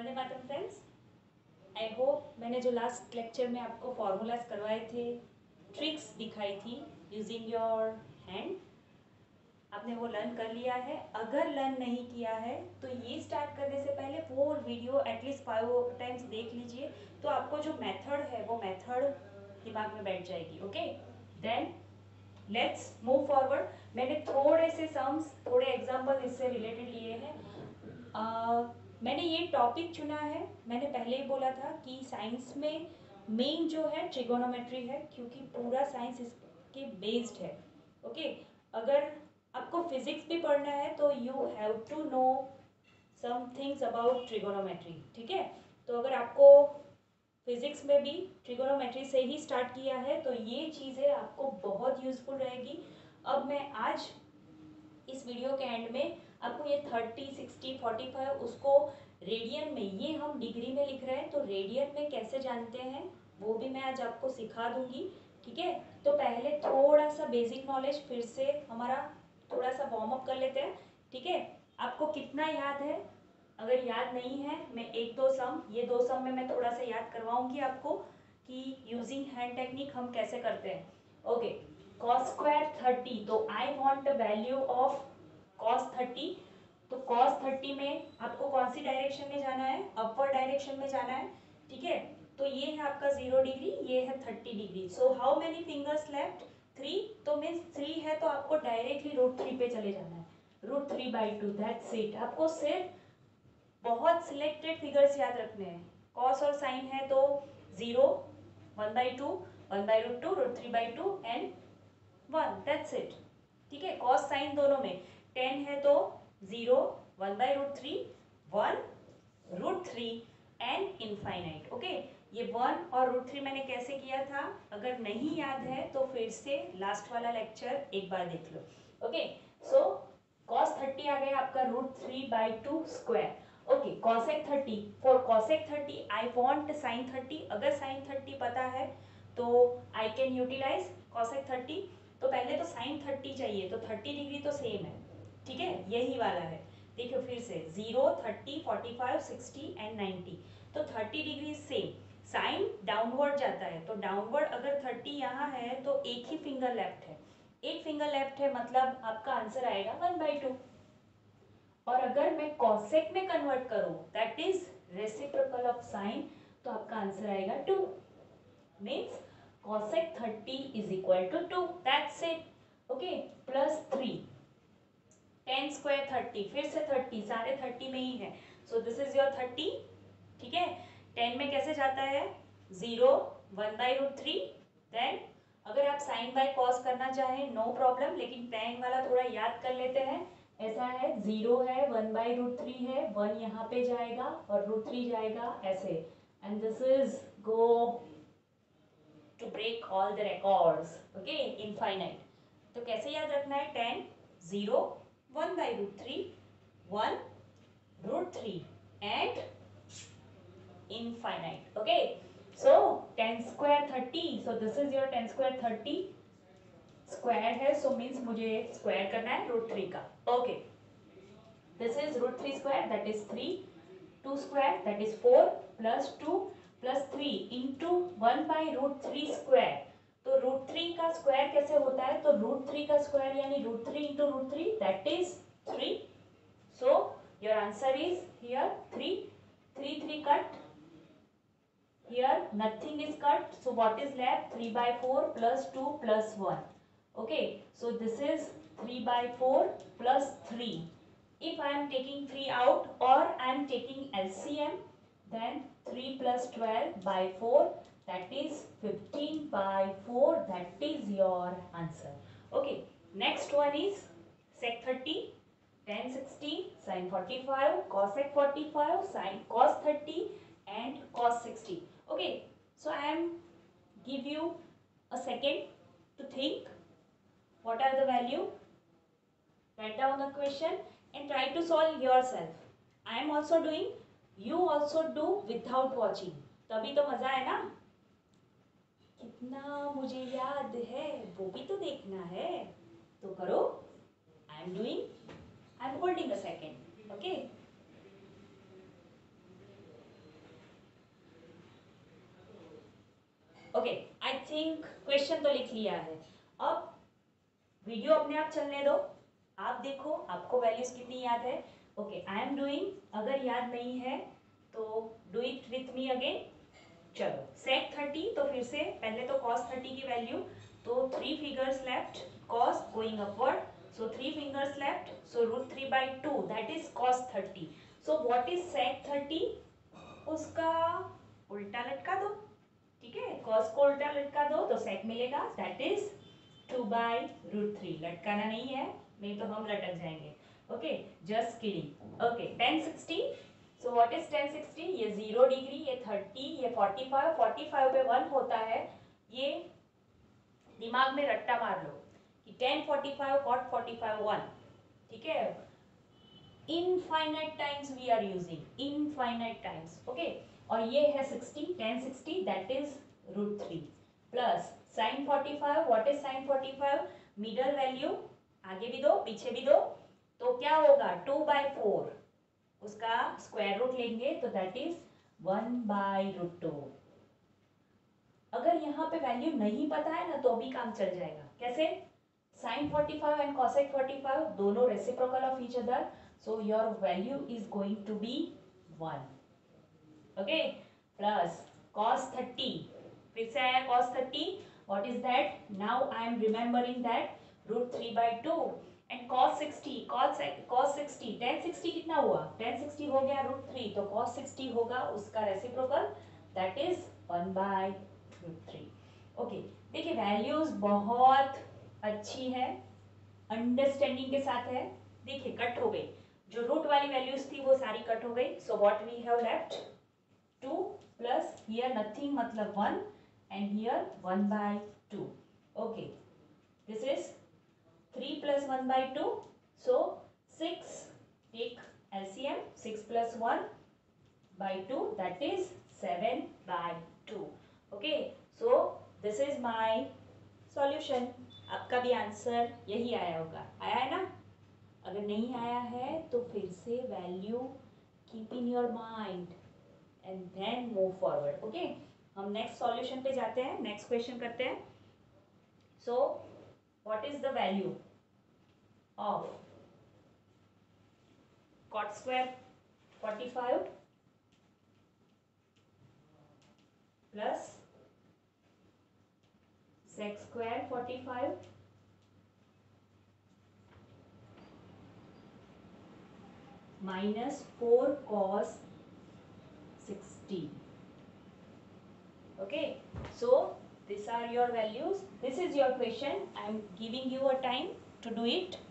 Vande Mataram friends. I hope मैंने जो last lecture में आपको फॉर्मूलाज करवाए थे, ट्रिक्स दिखाई थी यूजिंग योर हैंड, आपने वो लर्न कर लिया है। अगर लर्न नहीं किया है तो ये स्टार्ट करने से पहले वो वीडियो एटलीस्ट 5 टाइम्स देख लीजिए, तो आपको जो मेथड है वो मेथड दिमाग में बैठ जाएगी। Okay, then let's move forward. मैंने थोड़े से सम्स, थोड़े एग्जाम्पल इससे रिलेटेड लिए हैं। मैंने ये टॉपिक चुना है, मैंने पहले ही बोला था कि साइंस में मेन जो है ट्रिगोनोमेट्री है, क्योंकि पूरा साइंस इसके बेस्ड है। ओके, अगर आपको फिजिक्स भी पढ़ना है तो you have to know some things about trigonometry. ठीक है, तो अगर आपको फिजिक्स में भी ट्रिगोनोमेट्री से ही स्टार्ट किया है तो ये चीज़ें आपको बहुत यूजफुल रहेगी। अब मैं आज इस वीडियो के एंड में आपको ये 30, 60, 45 उसको रेडियन में, ये हम डिग्री में लिख रहे हैं तो रेडियन में कैसे जानते हैं वो भी मैं आज आपको सिखा दूंगी। ठीक है, तो पहले थोड़ा सा बेसिक नॉलेज फिर से हमारा थोड़ा सा वार्म अप कर लेते हैं। ठीक है, आपको कितना याद है? अगर याद नहीं है, मैं एक दो सम, ये दो सम में मैं थोड़ा सा याद करवाऊंगी आपको कि यूजिंग हैंड टेक्निक हम कैसे करते हैं। ओके, cos स्क्वायर 30, तो I want the value of cos 30। तो cos 30 में आपको कौन सी डायरेक्शन में जाना है? अपवर्ड डायरेक्शन में जाना है। ठीक है, तो ये है आपका 0 डिग्री, ये है 30 degree. So how many fingers left? 3। तो मीन्स 3 है तो आपको डायरेक्टली √3 पे चले जाना है, √3/2। That's it. आपको सिर्फ बहुत सिलेक्टेड फिगर्स याद रखने हैं। कॉस और साइन है तो 0, 1/2, 1/√2, √3/2 एंड 1। That's it. ठीक है, कॉस साइन दोनों में 10 है तो 0, 1/√3, 1, √3 एंड इनफाइनाइट। ओके, ये 1 और √3 मैंने कैसे किया था? अगर नहीं याद है तो फिर से लास्ट वाला लेक्चर एक बार देख लो। ओके, सो cos 30 आ गया आपका √3/2 square. Okay, cosec 30, for cosec 30 I want sin 30। अगर sin 30 पता है तो आई कैन यूटिलाइज cosec 30। तो पहले तो sin 30 चाहिए, तो 30 डिग्री तो सेम है। ठीक है, यही वाला है। देखो फिर से 0, 30, 45, 60 एंड 90, तो 30 डिग्री सेम। साइन डाउनवर्ड जाता है, तो डाउनवर्ड अगर 30 यहाँ है तो एक ही फिंगर लेफ्ट है, एक फिंगर लेफ्ट है, मतलब आपका आंसर आएगा 1/2। और अगर मैं कॉसेक में कन्वर्ट करूं, that is reciprocal of sine, तो आपका आंसर आएगा 2। Means cosec 30 is equal to 2। That's it. Okay, plus 3, 10 square 30, फिर से 30, सारे 30 में ही है। So this is your 30। ठीक है, 10 में कैसे जाता है? 0, 1/√3। देन अगर आप साइन बाय कॉस करना चाहें नो प्रॉब्लम, लेकिन tan वाला थोड़ा याद कर लेते हैं। ऐसा है, 0 है, 1/√3 है, 1 यहाँ पे जाएगा और √3 जाएगा ऐसे, and this is go to break all the records. Okay, infinite. तो कैसे याद रखना है? 10, 0, 1/√3, 1, √3 and infinite. Okay, so 10 square 30, so this is your 10 square 30 square है, so means मुझे square करना है √3 का। Okay, this is √3 square, that is 3, 2 square, that is 4, plus 2 plus 3 into 1/√3 square। तो √3 का स्क्वायर कैसे होता है? तो √3 का स्क्वायर यानी √3 into √3, that is 3। so your answer is here 3, 3, 3 cut. Here nothing is cut, so what is left? 3/4 plus 2 plus 1. Okay, so this is 3/4 plus 3. If I am taking 3 out or I am taking LCM, then 3 plus 12/4, that is 15/4, that is your answer. Okay, next one is sec 30, tan 60, sin 45, cosec 45, sin cos 30 and cos 60. Okay, so I am give you a second to think what are the value. Write down the question and try to solve yourself. I am also doing, you also do without watching. तभी तो मजा है ना। कितना मुझे याद है वो भी तो देखना है, तो करो। I am doing, I am holding a second. Okay. Okay, I think question तो लिख लिया है। अब वीडियो अपने आप चलने दो, आप देखो आपको वैल्यूज कितनी याद है। ओके, आई एम डूइंग, अगर याद नहीं है तो do it with me again. चलो, सेक 30, तो फिर से पहले तो cos 30 की वैल्यू, तो 3 figures left, cos going upward, so 3 fingers left, so √3/2, that is cos 30. so what is sec 30? उसका उल्टा लटका दो, ठीक है, cos को उल्टा लटका दो तो sec मिलेगा, that is 2/√3। लटकाना नहीं है, नहीं तो हम लटक जाएंगे। Okay, just kidding. Okay, 1060, so what is 1060? ये 0 डिग्री, ये 30, ये 45, 45 पे 1 होता है। ये दिमाग में रट्टा मार लो कि 1045 cot 45 1, ठीक है। Infinite times we are using, infinite times, okay. और ये है 60, 1060, that is √3 plus sin 45, what is sin 45? Middle value आगे भी दो पीछे भी दो, तो क्या होगा 2/4, उसका स्क्वायर रूट लेंगे तो दैट इज 1/√2। अगर यहाँ पे वैल्यू नहीं पता है ना तो भी काम चल जाएगा। कैसे? sin 45 एंड cosec 45 दोनों reciprocal of each other, so your value is going to be 1, okay. Plus cos 30, फिर से आया cos 30, what is that? Now I am remembering that √3/2 and cos 60, cos 60, 1060 कितना हुआ? 1060 हो गया √3, तो cos 60 होगा उसका रेसिप्रोकल, दैट इज 1/√3। ओके, देखिए वैल्यूज बहुत अच्छी है, अंडरस्टैंडिंग के साथ है। देखिए कट हो गई, जो रूट वाली वैल्यूज थी वो सारी कट हो गई, so what we have left 2 plus here nothing मतलब 1 and here 1/2। Okay, this is 3 plus 1/2, so 6, take LCM, 6 plus 1/2, that is 7/2, okay। so this is my solution। आपका भी आंसर यही आया होगा, आया है ना? अगर नहीं आया है तो फिर से value keep in your mind and then move forward, okay. हम नेक्स्ट सॉल्यूशन पे जाते हैं, नेक्स्ट क्वेश्चन करते हैं। So what is the value of cot square 45 plus sec square 45 minus 4 cos 60, okay। so these are your values, this is your question, I am giving you a time to do it।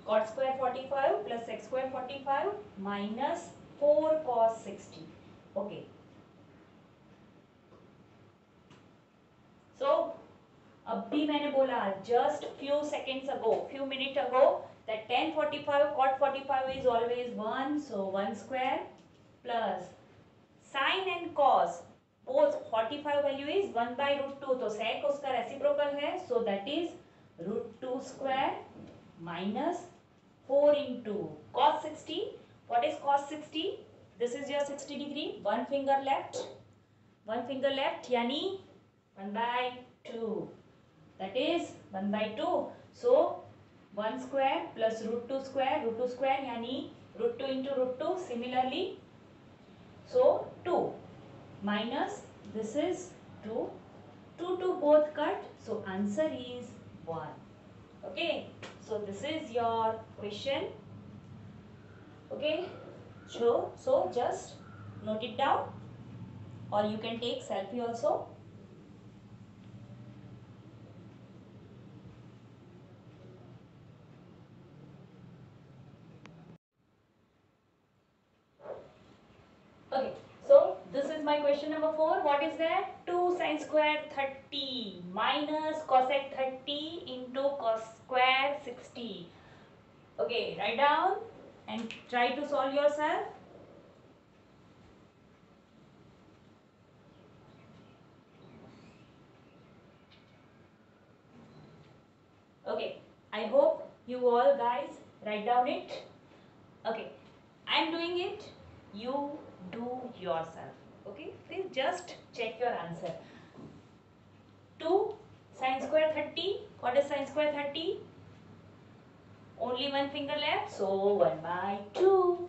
cot square 45 plus sec square 45 minus 4 cos 60, okay। so अभी मैंने बोला just few seconds ago, few minutes ago, that 1045 cot 45 is always 1, so 1 square plus sin and cos both 45 value is 1/√2, तो sec उसका reciprocal है, so that is √2 square minus 4 into cos 60। what is cos 60? this is your 60 degree, one finger left, यानी 1/2, that is 1/2, so 1 square plus √2 square यानी √2 into √2, similarly so 2 minus this is 2, 2 both cut, so answer is 1, okay। so this is your question, okay। so just note it down or you can take selfie also। okay, so this is my question number 4, what is that? 2 sin square 30 minus cosec 30 into cos square 60, okay, write down and try to solve yourself। okay, I hope you all guys write down it, okay। I am doing it, you do yourself. Okay, please just check your answer. 2 sine square 30. What is sine square 30? Only one finger left, so 1 by 2.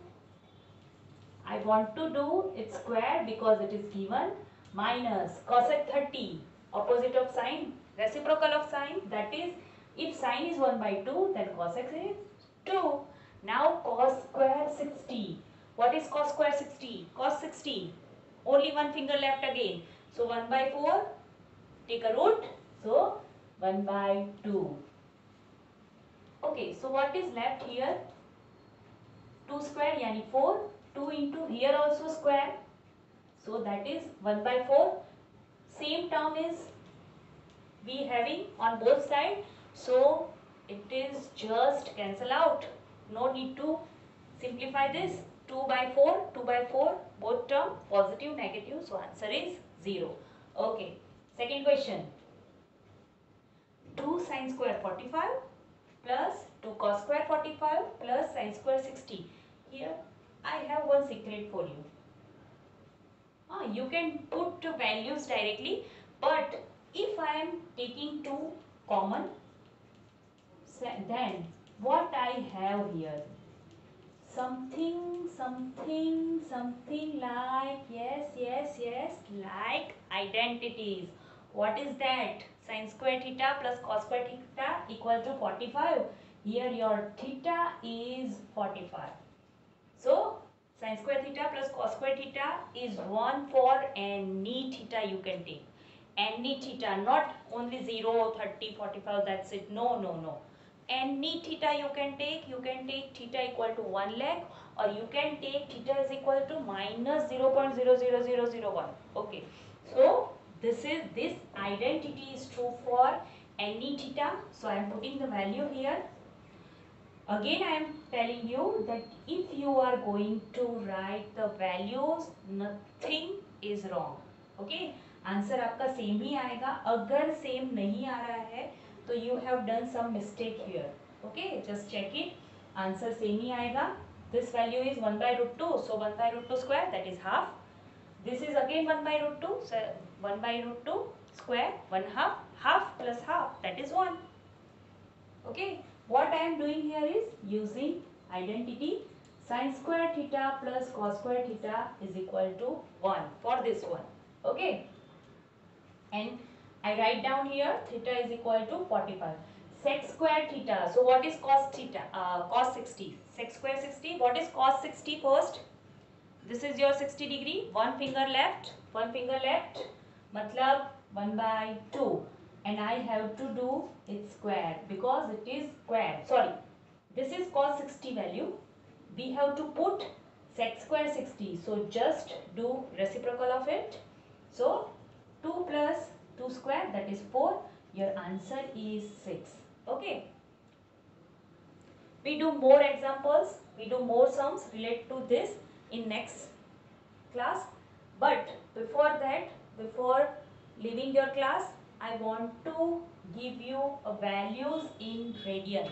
I want to do it square because it is given, minus cosec 30, opposite of sine, reciprocal of sine, that is, if sine is 1 by 2, then cosec is 2. Now cos square 60. What is cos square 60? Cos 60. Only one finger left again. So 1 by 4, take a root, so 1 by 2. Okay, so what is left here? 2 square yani 4. 2 into here also square. So that is 1 by 4. Same term is we having on both sides. So it is just cancel out. No need to simplify this. 2 by 4, 2 by 4, both term positive, negative. So answer is 0. Okay. Second question. 2 sine square 45 plus 2 cos square 45 plus sine square 60. Here I have one secret for you. You can put values directly, but if I am taking 2 common, then what I have here? Something like, yes, like identities. What is that? Sin square theta plus cos square theta equal to 45. Here your theta is 45. So sin square theta plus cos square theta is 1 for any theta you can take. Any theta, not only 0, 30, 45, that's it. No. Any theta you can take theta equal to 1 lakh, or you can take theta is equal to minus 0.00001. Okay. So this identity is true for any theta. So I am putting the value here. Again I am telling you that if you are going to write the values, nothing is wrong. Okay, answer आपका same ही आएगा. अगर same नहीं आ रहा है तो you have done some mistake here. Okay, just check it. Answer same ही आएगा. This value is 1 by root 2, so 1 by root 2 square, that is half. This is again 1 by root 2, so 1 by root 2 square, 1 half, half plus half, that is 1. Okay. What I am doing here is using identity sin square theta plus cos square theta is equal to 1 for this one. Okay. And I write down here theta is equal to 45. Sec square theta. So what is cos theta? Cos 60. Sec square 60. What is cos 60 first? This is your 60 degree. One finger left. Matlab 1 by 2. And I have to do it square because it is square. Sorry, this is cos 60 value. We have to put sec square 60. So just do reciprocal of it. So 2 plus 2 square, that is 4. Your answer is 6. Okay. We do more examples. We do more sums related to this in next class. But before that, before leaving your class, I want to give you a values in radian.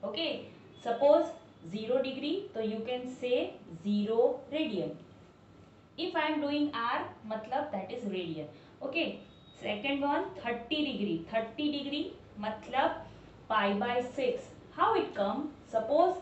Okay. Suppose 0 degree, so you can say 0 radian. If I am doing R, matlab that is radian. Okay. Second one, 30 degree. 30 degree, matlab pi by 6. How it come? Suppose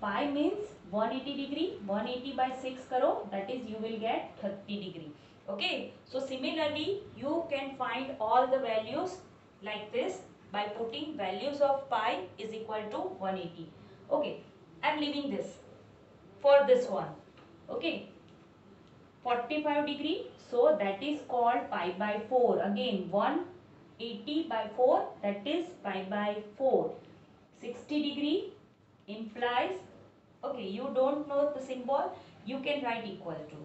pi means 180 degree. 180 by 6 karo, that is you will get 30 degree. Okay, so similarly you can find all the values like this by putting values of pi is equal to 180. Okay, I am leaving this for this one. Okay, 45 degree, so that is called pi by 4. Again 180 by 4, that is pi by 4. 60 degree implies, okay, you don't know the symbol, you can write equal to.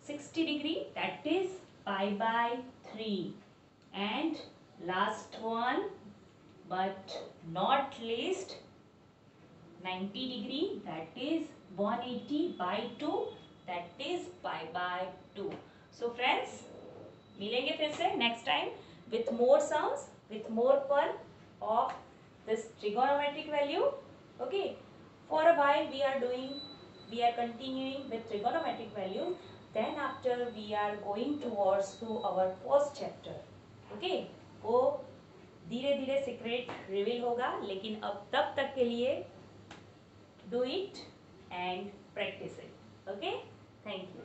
60 degree, that is pi by 3. And last one but not least, 90 degree, that is 180 by 2, that is pi by 2. So friends, मिलेंगे फिर से next time with more sums, with more fun of this trigonometric value. Okay, for a while we are continuing with trigonometric value. Then after we are going towards to our first chapter. Okay, वो धीरे धीरे secret reveal होगा, लेकिन अब तब तक के लिए do it and practice it. Okay, thank you.